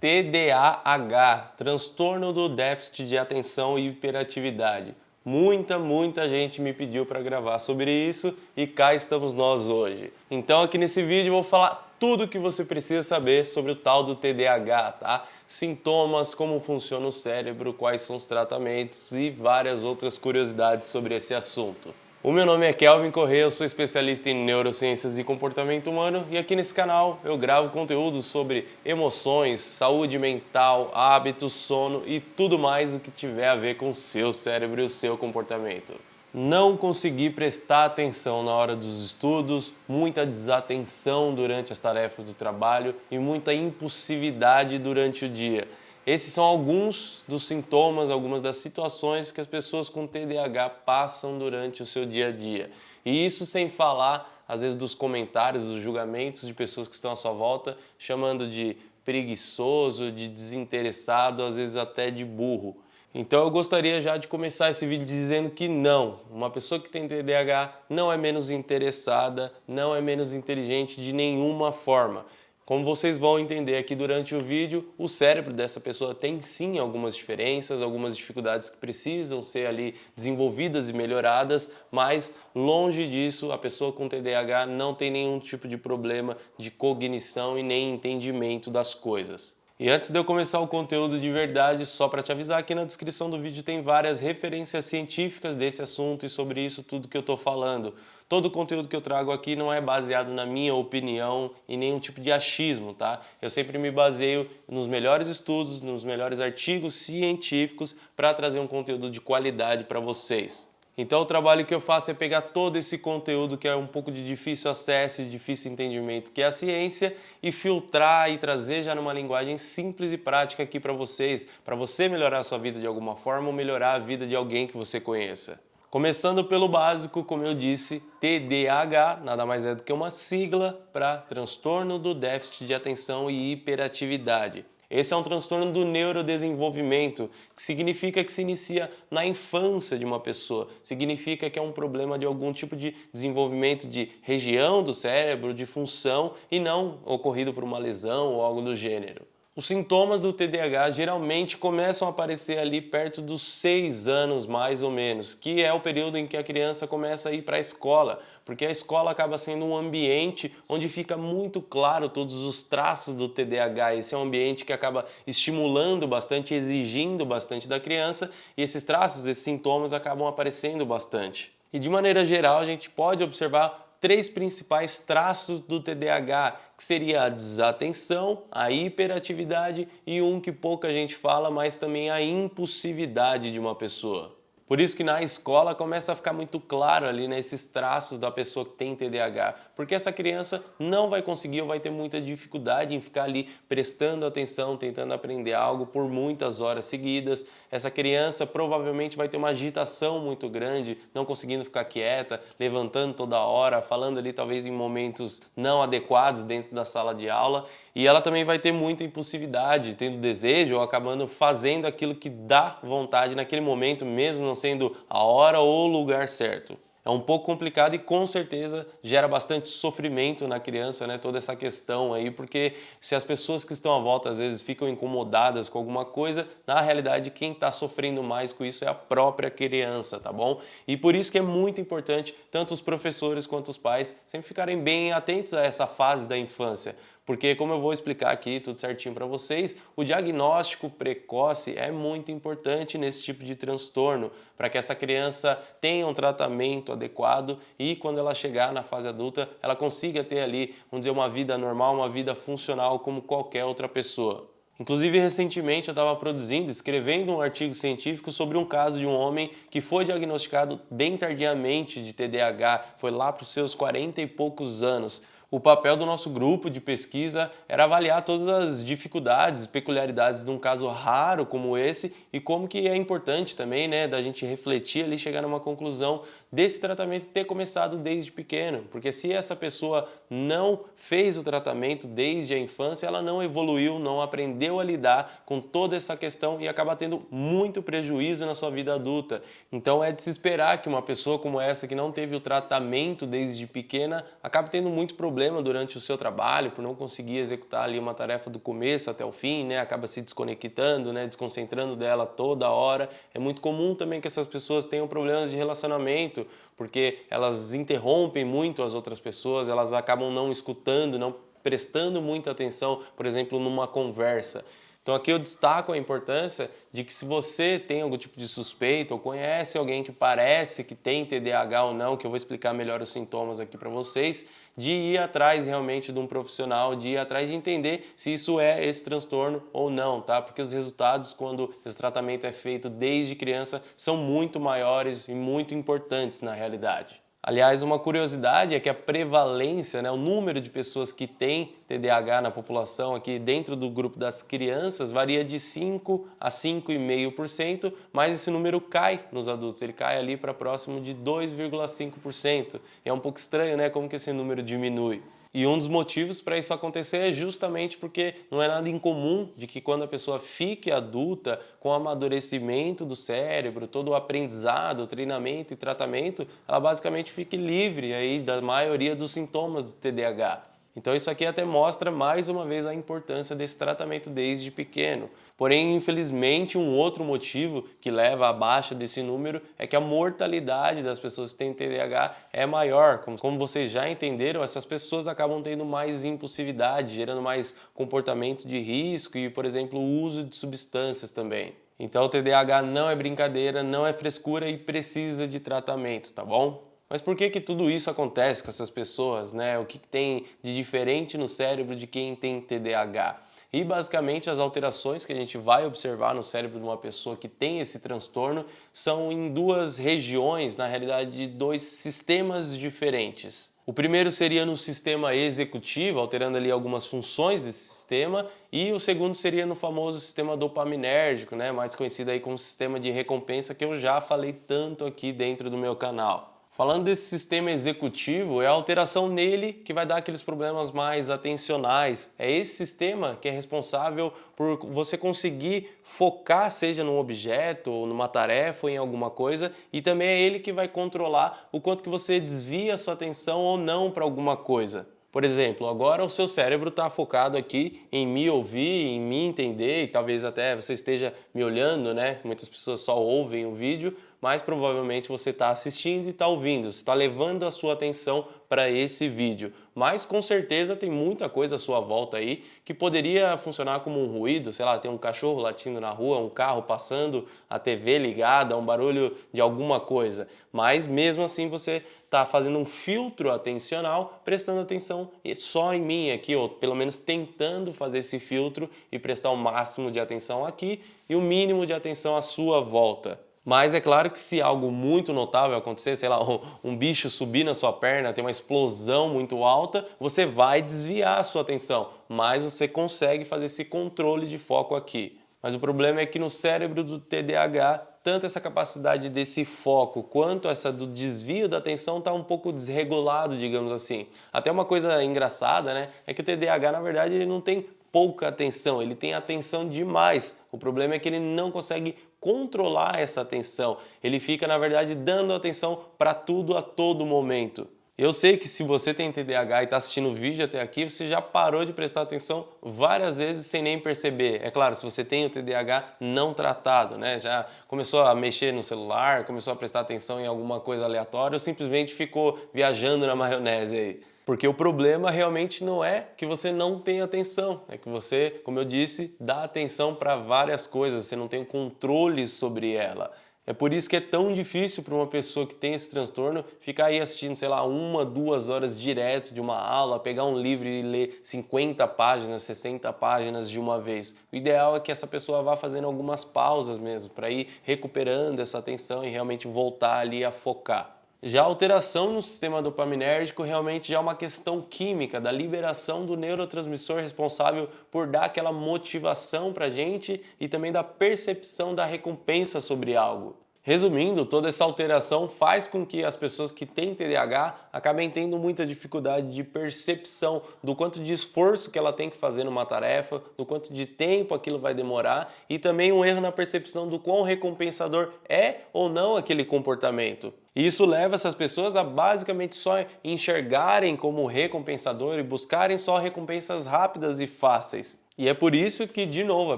TDAH, transtorno do déficit de atenção e hiperatividade. Muita gente me pediu para gravar sobre isso e cá estamos nós hoje. Então aqui nesse vídeo eu vou falar tudo o que você precisa saber sobre o tal do TDAH, tá? Sintomas, como funciona o cérebro, quais são os tratamentos e várias outras curiosidades sobre esse assunto. O meu nome é Kelvin Corrêa, eu sou especialista em neurociências e comportamento humano e aqui nesse canal eu gravo conteúdo sobre emoções, saúde mental, hábitos, sono e tudo mais o que tiver a ver com o seu cérebro e o seu comportamento. Não conseguir prestar atenção na hora dos estudos, muita desatenção durante as tarefas do trabalho e muita impulsividade durante o dia. Esses são alguns dos sintomas, algumas das situações que as pessoas com TDAH passam durante o seu dia a dia. E isso sem falar, às vezes, dos comentários, dos julgamentos de pessoas que estão à sua volta, chamando de preguiçoso, de desinteressado, às vezes até de burro. Então eu gostaria já de começar esse vídeo dizendo que não, uma pessoa que tem TDAH não é menos interessada, não é menos inteligente de nenhuma forma. Como vocês vão entender aqui durante o vídeo, o cérebro dessa pessoa tem sim algumas diferenças, algumas dificuldades que precisam ser ali desenvolvidas e melhoradas, mas longe disso, a pessoa com TDAH não tem nenhum tipo de problema de cognição e nem entendimento das coisas. E antes de eu começar o conteúdo de verdade, só para te avisar, aqui na descrição do vídeo tem várias referências científicas desse assunto e sobre isso tudo que eu estou falando. Todo o conteúdo que eu trago aqui não é baseado na minha opinião e nenhum tipo de achismo, tá? Eu sempre me baseio nos melhores estudos, nos melhores artigos científicos para trazer um conteúdo de qualidade para vocês. Então o trabalho que eu faço é pegar todo esse conteúdo que é um pouco de difícil acesso e difícil entendimento, que é a ciência, e filtrar e trazer já numa linguagem simples e prática aqui para você melhorar a sua vida de alguma forma ou melhorar a vida de alguém que você conheça. Começando pelo básico, como eu disse, TDAH nada mais é do que uma sigla para transtorno do déficit de atenção e hiperatividade. Esse é um transtorno do neurodesenvolvimento, que significa que se inicia na infância de uma pessoa. Significa que é um problema de algum tipo de desenvolvimento de região do cérebro, de função, e não ocorrido por uma lesão ou algo do gênero. Os sintomas do TDAH geralmente começam a aparecer ali perto dos 6 anos, mais ou menos, que é o período em que a criança começa a ir para a escola, porque a escola acaba sendo um ambiente onde fica muito claro todos os traços do TDAH. Esse é um ambiente que acaba estimulando bastante, exigindo bastante da criança, e esses traços, esses sintomas acabam aparecendo bastante. E de maneira geral, a gente pode observar três principais traços do TDAH, que seria a desatenção, a hiperatividade e um que pouca gente fala, mas também a impulsividade de uma pessoa. Por isso que na escola começa a ficar muito claro ali, né, esses traços da pessoa que tem TDAH, porque essa criança não vai conseguir ou vai ter muita dificuldade em ficar ali prestando atenção, tentando aprender algo por muitas horas seguidas. Essa criança provavelmente vai ter uma agitação muito grande, não conseguindo ficar quieta, levantando toda hora, falando ali talvez em momentos não adequados dentro da sala de aula, e ela também vai ter muita impulsividade, tendo desejo ou acabando fazendo aquilo que dá vontade naquele momento, mesmo não sendo a hora ou o lugar certo. É um pouco complicado e com certeza gera bastante sofrimento na criança, né? Toda essa questão aí, porque se as pessoas que estão à volta às vezes ficam incomodadas com alguma coisa, na realidade quem está sofrendo mais com isso é a própria criança, tá bom? E por isso que é muito importante tanto os professores quanto os pais sempre ficarem bem atentos a essa fase da infância. Porque, como eu vou explicar aqui tudo certinho para vocês, o diagnóstico precoce é muito importante nesse tipo de transtorno, para que essa criança tenha um tratamento adequado e quando ela chegar na fase adulta, ela consiga ter ali, vamos dizer, uma vida normal, uma vida funcional como qualquer outra pessoa. Inclusive, recentemente eu estava escrevendo um artigo científico sobre um caso de um homem que foi diagnosticado bem tardiamente de TDAH, foi lá para os seus 40 e poucos anos. O papel do nosso grupo de pesquisa era avaliar todas as dificuldades, peculiaridades de um caso raro como esse e como que é importante também, né, da gente refletir ali, chegar numa conclusão desse tratamento ter começado desde pequeno, porque se essa pessoa não fez o tratamento desde a infância, ela não evoluiu, não aprendeu a lidar com toda essa questão e acaba tendo muito prejuízo na sua vida adulta. Então é de se esperar que uma pessoa como essa que não teve o tratamento desde pequena acabe tendo muito problema problema durante o seu trabalho, por não conseguir executar ali uma tarefa do começo até o fim, né? Acaba se desconectando, né? Desconcentrando dela toda hora. É muito comum também que essas pessoas tenham problemas de relacionamento, porque elas interrompem muito as outras pessoas, elas acabam não escutando, não prestando muita atenção, por exemplo, numa conversa. Então aqui eu destaco a importância de que se você tem algum tipo de suspeita ou conhece alguém que parece que tem TDAH ou não, que eu vou explicar melhor os sintomas aqui para vocês, de ir atrás realmente de um profissional, de ir atrás de entender se isso é esse transtorno ou não, tá? Porque os resultados quando esse tratamento é feito desde criança são muito maiores e muito importantes na realidade. Aliás, uma curiosidade é que a prevalência, né, o número de pessoas que têm TDAH na população aqui dentro do grupo das crianças varia de 5 a 5,5%, mas esse número cai nos adultos, ele cai ali para próximo de 2,5%. É um pouco estranho, né, como que esse número diminui. E um dos motivos para isso acontecer é justamente porque não é nada incomum de que quando a pessoa fique adulta, com o amadurecimento do cérebro, todo o aprendizado, treinamento e tratamento, ela basicamente fique livre aí da maioria dos sintomas do TDAH. Então isso aqui até mostra mais uma vez a importância desse tratamento desde pequeno. Porém, infelizmente, um outro motivo que leva à baixa desse número é que a mortalidade das pessoas que têm TDAH é maior. Como vocês já entenderam, essas pessoas acabam tendo mais impulsividade, gerando mais comportamento de risco e, por exemplo, o uso de substâncias também. Então, o TDAH não é brincadeira, não é frescura e precisa de tratamento, tá bom? Mas por que que tudo isso acontece com essas pessoas, né? O que tem de diferente no cérebro de quem tem TDAH? E basicamente as alterações que a gente vai observar no cérebro de uma pessoa que tem esse transtorno são em duas regiões, na realidade de dois sistemas diferentes. O primeiro seria no sistema executivo, alterando ali algumas funções desse sistema, e o segundo seria no famoso sistema dopaminérgico, né, mais conhecido aí como sistema de recompensa, que eu já falei tanto aqui dentro do meu canal. Falando desse sistema executivo, é a alteração nele que vai dar aqueles problemas mais atencionais. É esse sistema que é responsável por você conseguir focar, seja num objeto, ou numa tarefa, ou em alguma coisa, e também é ele que vai controlar o quanto que você desvia a sua atenção ou não para alguma coisa. Por exemplo, agora o seu cérebro está focado aqui em me ouvir, em me entender, e talvez até você esteja me olhando, né? Muitas pessoas só ouvem o vídeo, mas provavelmente você está assistindo e está ouvindo, você está levando a sua atenção para esse vídeo. Mas com certeza tem muita coisa à sua volta aí que poderia funcionar como um ruído, sei lá, tem um cachorro latindo na rua, um carro passando, a TV ligada, um barulho de alguma coisa. Mas mesmo assim você está fazendo um filtro atencional, prestando atenção só em mim aqui, ou pelo menos tentando fazer esse filtro e prestar o máximo de atenção aqui e o mínimo de atenção à sua volta. Mas é claro que se algo muito notável acontecer, sei lá, um bicho subir na sua perna, ter uma explosão muito alta, você vai desviar a sua atenção, mas você consegue fazer esse controle de foco aqui. Mas o problema é que no cérebro do TDAH, tanto essa capacidade desse foco quanto essa do desvio da atenção está um pouco desregulado, digamos assim. Até uma coisa engraçada, né, é que o TDAH, na verdade, ele não tem pouca atenção, ele tem atenção demais. O problema é que ele não consegue controlar essa atenção. Ele fica, na verdade, dando atenção para tudo a todo momento. Eu sei que se você tem TDAH e está assistindo o vídeo até aqui, você já parou de prestar atenção várias vezes sem nem perceber. É claro, se você tem o TDAH não tratado, né? Já começou a mexer no celular, começou a prestar atenção em alguma coisa aleatória ou simplesmente ficou viajando na maionese aí. Porque o problema realmente não é que você não tem atenção, é que você, como eu disse, dá atenção para várias coisas, você não tem controle sobre ela. É por isso que é tão difícil para uma pessoa que tem esse transtorno ficar aí assistindo, sei lá, 1, 2 horas direto de uma aula, pegar um livro e ler 50 páginas, 60 páginas de uma vez. O ideal é que essa pessoa vá fazendo algumas pausas mesmo, para ir recuperando essa atenção e realmente voltar ali a focar. Já a alteração no sistema dopaminérgico realmente já é uma questão química, da liberação do neurotransmissor responsável por dar aquela motivação para a gente e também da percepção da recompensa sobre algo. Resumindo, toda essa alteração faz com que as pessoas que têm TDAH acabem tendo muita dificuldade de percepção do quanto de esforço que ela tem que fazer numa tarefa, do quanto de tempo aquilo vai demorar e também um erro na percepção do quão recompensador é ou não aquele comportamento. E isso leva essas pessoas a basicamente só enxergarem como recompensador e buscarem só recompensas rápidas e fáceis. E é por isso que, de novo, a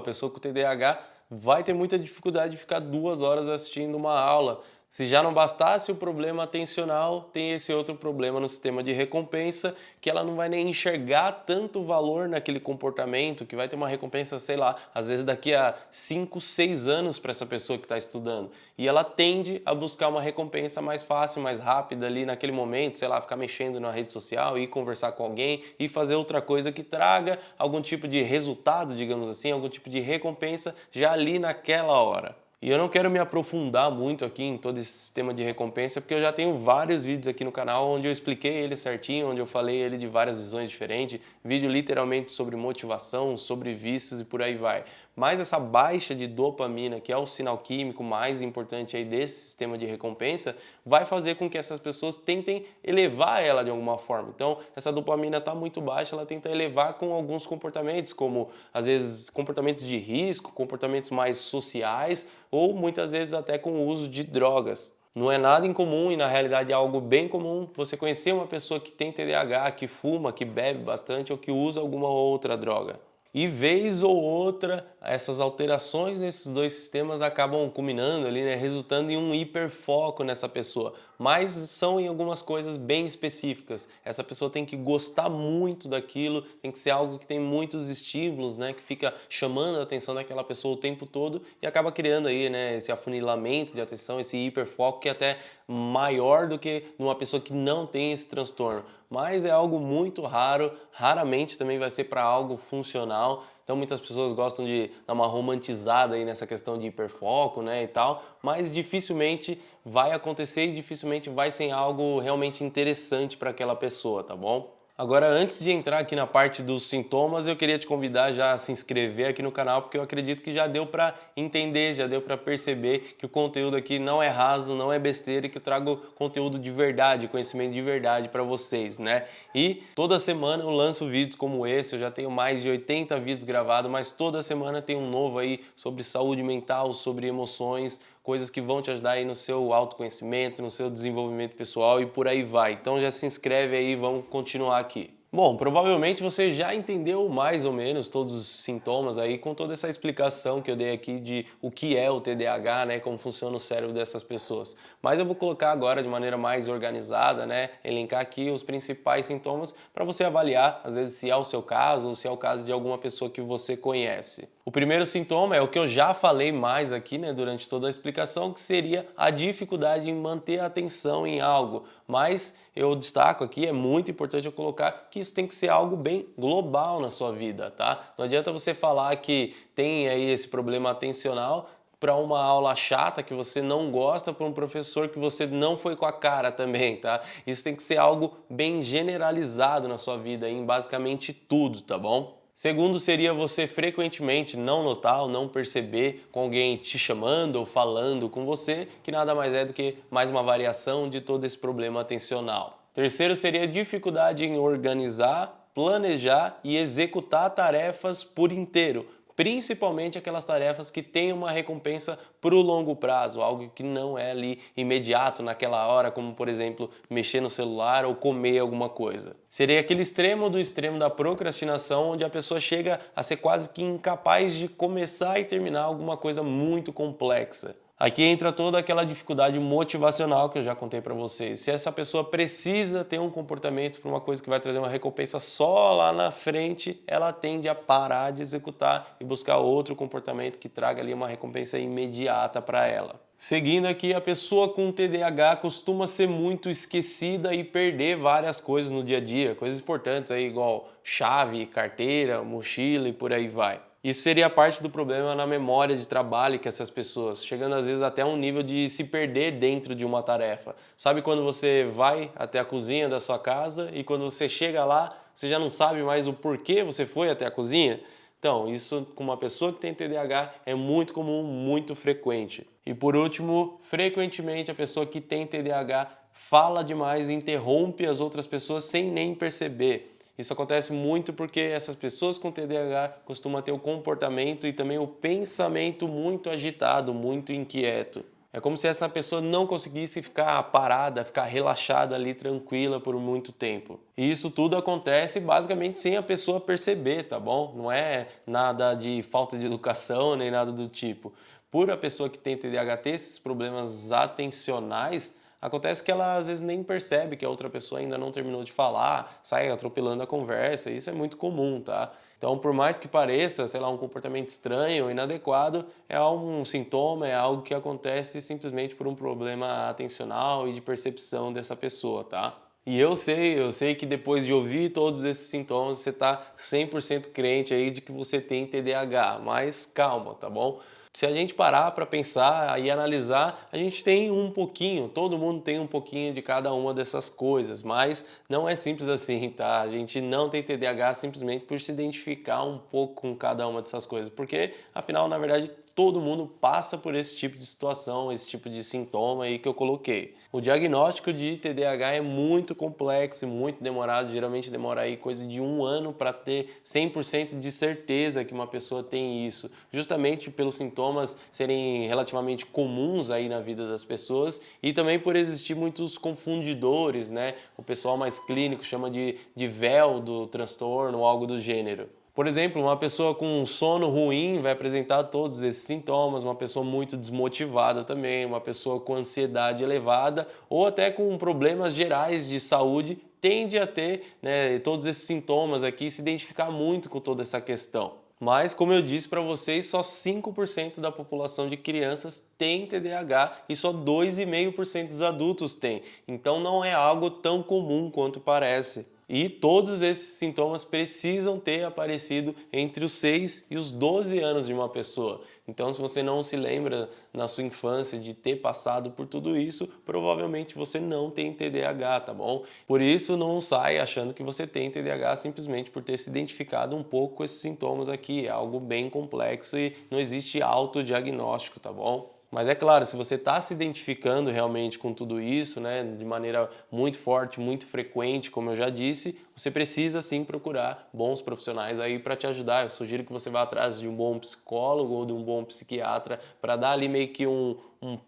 pessoa com TDAH vai ter muita dificuldade de ficar 2 horas assistindo uma aula. Se já não bastasse o problema atencional, tem esse outro problema no sistema de recompensa, que ela não vai nem enxergar tanto valor naquele comportamento, que vai ter uma recompensa, sei lá, às vezes daqui a 5, 6 anos para essa pessoa que está estudando. E ela tende a buscar uma recompensa mais fácil, mais rápida ali naquele momento, sei lá, ficar mexendo na rede social, ir conversar com alguém e fazer outra coisa que traga algum tipo de resultado, digamos assim, algum tipo de recompensa já ali naquela hora. E eu não quero me aprofundar muito aqui em todo esse sistema de recompensa, porque eu já tenho vários vídeos aqui no canal onde eu expliquei ele certinho, onde eu falei ele de várias visões diferentes, vídeo literalmente sobre motivação, sobre vícios e por aí vai. Mas essa baixa de dopamina, que é o sinal químico mais importante aí desse sistema de recompensa, vai fazer com que essas pessoas tentem elevar ela de alguma forma. Então, essa dopamina está muito baixa, ela tenta elevar com alguns comportamentos, como às vezes comportamentos de risco, comportamentos mais sociais, ou muitas vezes até com o uso de drogas. Não é nada incomum e na realidade é algo bem comum você conhecer uma pessoa que tem TDAH, que fuma, que bebe bastante ou que usa alguma outra droga. E vez ou outra, essas alterações nesses dois sistemas acabam culminando ali, né, resultando em um hiperfoco nessa pessoa. Mas são em algumas coisas bem específicas. Essa pessoa tem que gostar muito daquilo, tem que ser algo que tem muitos estímulos, né, que fica chamando a atenção daquela pessoa o tempo todo e acaba criando aí, né, esse afunilamento de atenção, esse hiperfoco que é até maior do que numa pessoa que não tem esse transtorno. Mas é algo muito raro, raramente também vai ser para algo funcional. Então muitas pessoas gostam de dar uma romantizada aí nessa questão de hiperfoco, né, e tal, mas dificilmente vai acontecer e dificilmente vai ser algo realmente interessante para aquela pessoa, tá bom? Agora, antes de entrar aqui na parte dos sintomas, eu queria te convidar já a se inscrever aqui no canal, porque eu acredito que já deu para entender, já deu para perceber que o conteúdo aqui não é raso, não é besteira e que eu trago conteúdo de verdade, conhecimento de verdade para vocês, né? E toda semana eu lanço vídeos como esse, eu já tenho mais de 80 vídeos gravados, mas toda semana tem um novo aí sobre saúde mental, sobre emoções, coisas que vão te ajudar aí no seu autoconhecimento, no seu desenvolvimento pessoal e por aí vai. Então já se inscreve aí, vamos continuar aqui. Bom, provavelmente você já entendeu mais ou menos todos os sintomas aí com toda essa explicação que eu dei aqui de o que é o TDAH, né, como funciona o cérebro dessas pessoas. Mas eu vou colocar agora de maneira mais organizada, né, elencar aqui os principais sintomas para você avaliar, às vezes se é o seu caso ou se é o caso de alguma pessoa que você conhece. O primeiro sintoma é o que eu já falei mais aqui, né, durante toda a explicação, que seria a dificuldade em manter a atenção em algo. Mas eu destaco aqui, é muito importante eu colocar que isso tem que ser algo bem global na sua vida, tá? Não adianta você falar que tem aí esse problema atencional para uma aula chata que você não gosta, para um professor que você não foi com a cara também, tá? Isso tem que ser algo bem generalizado na sua vida, em basicamente tudo, tá bom? Segundo seria você frequentemente não notar ou não perceber com alguém te chamando ou falando com você, que nada mais é do que mais uma variação de todo esse problema atencional. Terceiro seria dificuldade em organizar, planejar e executar tarefas por inteiro, principalmente aquelas tarefas que têm uma recompensa para o longo prazo, algo que não é ali imediato naquela hora, como por exemplo mexer no celular ou comer alguma coisa. Seria aquele extremo do extremo da procrastinação, onde a pessoa chega a ser quase que incapaz de começar e terminar alguma coisa muito complexa. Aqui entra toda aquela dificuldade motivacional que eu já contei para vocês. Se essa pessoa precisa ter um comportamento para uma coisa que vai trazer uma recompensa só lá na frente, ela tende a parar de executar e buscar outro comportamento que traga ali uma recompensa imediata para ela. Seguindo aqui, a pessoa com TDAH costuma ser muito esquecida e perder várias coisas no dia a dia, coisas importantes aí igual chave, carteira, mochila e por aí vai. Isso seria parte do problema na memória de trabalho que essas pessoas, chegando às vezes até um nível de se perder dentro de uma tarefa. Sabe quando você vai até a cozinha da sua casa e quando você chega lá, você já não sabe mais o porquê você foi até a cozinha? Então, isso com uma pessoa que tem TDAH é muito comum, muito frequente. E por último, frequentemente a pessoa que tem TDAH fala demais e interrompe as outras pessoas sem nem perceber. Isso acontece muito porque essas pessoas com TDAH costumam ter o comportamento e também o pensamento muito agitado, muito inquieto. É como se essa pessoa não conseguisse ficar parada, ficar relaxada ali, tranquila por muito tempo. E isso tudo acontece basicamente sem a pessoa perceber, tá bom? Não é nada de falta de educação nem nada do tipo. Por a pessoa que tem TDAH ter esses problemas atencionais, acontece que ela às vezes nem percebe que a outra pessoa ainda não terminou de falar, sai atropelando a conversa, isso é muito comum, tá? Então, por mais que pareça, sei lá, um comportamento estranho, inadequado, é um sintoma, é algo que acontece simplesmente por um problema atencional e de percepção dessa pessoa, tá? E eu sei que depois de ouvir todos esses sintomas, você tá 100% crente aí de que você tem TDAH, mas calma, tá bom? Se a gente parar para pensar e analisar, a gente tem um pouquinho, todo mundo tem um pouquinho de cada uma dessas coisas, mas não é simples assim, tá? A gente não tem TDAH simplesmente por se identificar um pouco com cada uma dessas coisas, porque afinal, na verdade, todo mundo passa por esse tipo de situação, esse tipo de sintoma aí que eu coloquei. O diagnóstico de TDAH é muito complexo e muito demorado, geralmente demora aí coisa de 1 ano para ter 100% de certeza que uma pessoa tem isso, justamente pelos sintomas serem relativamente comuns aí na vida das pessoas e também por existir muitos confundidores, né? O pessoal mais clínico chama de véu do transtorno ou algo do gênero. Por exemplo, uma pessoa com um sono ruim vai apresentar todos esses sintomas, uma pessoa muito desmotivada também, uma pessoa com ansiedade elevada ou até com problemas gerais de saúde tende a ter, né, todos esses sintomas aqui, se identificar muito com toda essa questão. Mas, como eu disse para vocês, só 5% da população de crianças tem TDAH e só 2,5% dos adultos tem. Então não é algo tão comum quanto parece. E todos esses sintomas precisam ter aparecido entre os 6 e os 12 anos de uma pessoa. Então, se você não se lembra na sua infância de ter passado por tudo isso, provavelmente você não tem TDAH, tá bom? Por isso, não sai achando que você tem TDAH simplesmente por ter se identificado um pouco com esses sintomas aqui. É algo bem complexo e não existe autodiagnóstico, tá bom? Mas é claro, se você está se identificando realmente com tudo isso, né, de maneira muito forte, muito frequente, como eu já disse, você precisa sim procurar bons profissionais aí para te ajudar. Eu sugiro que você vá atrás de um bom psicólogo ou de um bom psiquiatra para dar ali meio que um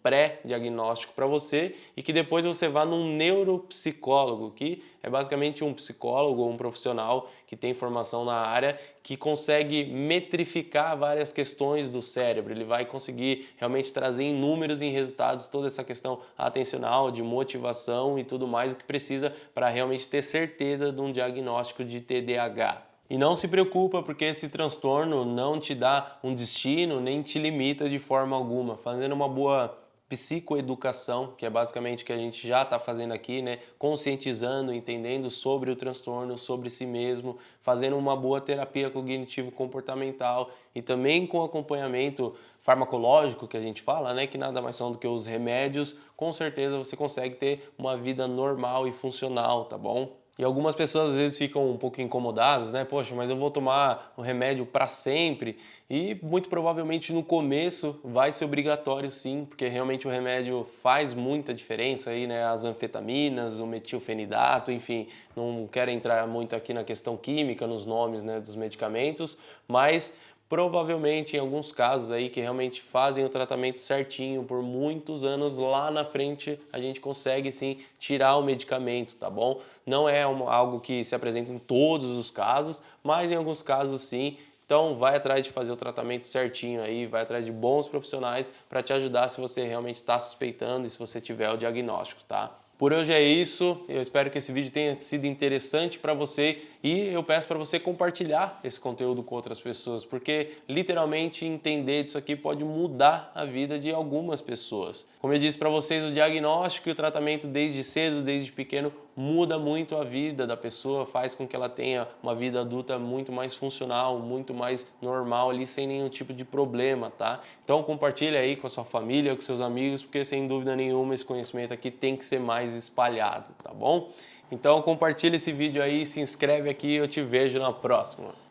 pré-diagnóstico para você e que depois você vá num neuropsicólogo, que é basicamente um psicólogo ou um profissional que tem formação na área que consegue metrificar várias questões do cérebro. Ele vai conseguir realmente trazer em números e em resultados toda essa questão atencional, de motivação e tudo mais o que precisa para realmente ter certeza de um diagnóstico de TDAH. E não se preocupa porque esse transtorno não te dá um destino nem te limita de forma alguma. Fazendo uma boa psicoeducação, que é basicamente o que a gente já está fazendo aqui, né? Conscientizando, entendendo sobre o transtorno, sobre si mesmo, fazendo uma boa terapia cognitivo-comportamental e também com acompanhamento farmacológico que a gente fala, né? Que nada mais são do que os remédios, com certeza você consegue ter uma vida normal e funcional, tá bom? E algumas pessoas às vezes ficam um pouco incomodadas, né? Poxa, mas eu vou tomar o remédio para sempre. E muito provavelmente no começo vai ser obrigatório sim, porque realmente o remédio faz muita diferença aí, né? As anfetaminas, o metilfenidato, enfim, não quero entrar muito aqui na questão química, nos nomes, né, dos medicamentos, mas provavelmente em alguns casos aí que realmente fazem o tratamento certinho por muitos anos, lá na frente a gente consegue sim tirar o medicamento, tá bom? Não é algo que se apresenta em todos os casos, mas em alguns casos sim. Então vai atrás de fazer o tratamento certinho aí, vai atrás de bons profissionais para te ajudar se você realmente está suspeitando e se você tiver o diagnóstico, tá? Por hoje é isso, eu espero que esse vídeo tenha sido interessante para você e eu peço para você compartilhar esse conteúdo com outras pessoas, porque literalmente entender disso aqui pode mudar a vida de algumas pessoas. Como eu disse para vocês, o diagnóstico e o tratamento desde cedo, desde pequeno, muda muito a vida da pessoa, faz com que ela tenha uma vida adulta muito mais funcional, muito mais normal ali, sem nenhum tipo de problema, tá? Então compartilha aí com a sua família, com seus amigos, porque sem dúvida nenhuma esse conhecimento aqui tem que ser mais espalhado, tá bom? Então compartilha esse vídeo aí, se inscreve aqui e eu te vejo na próxima.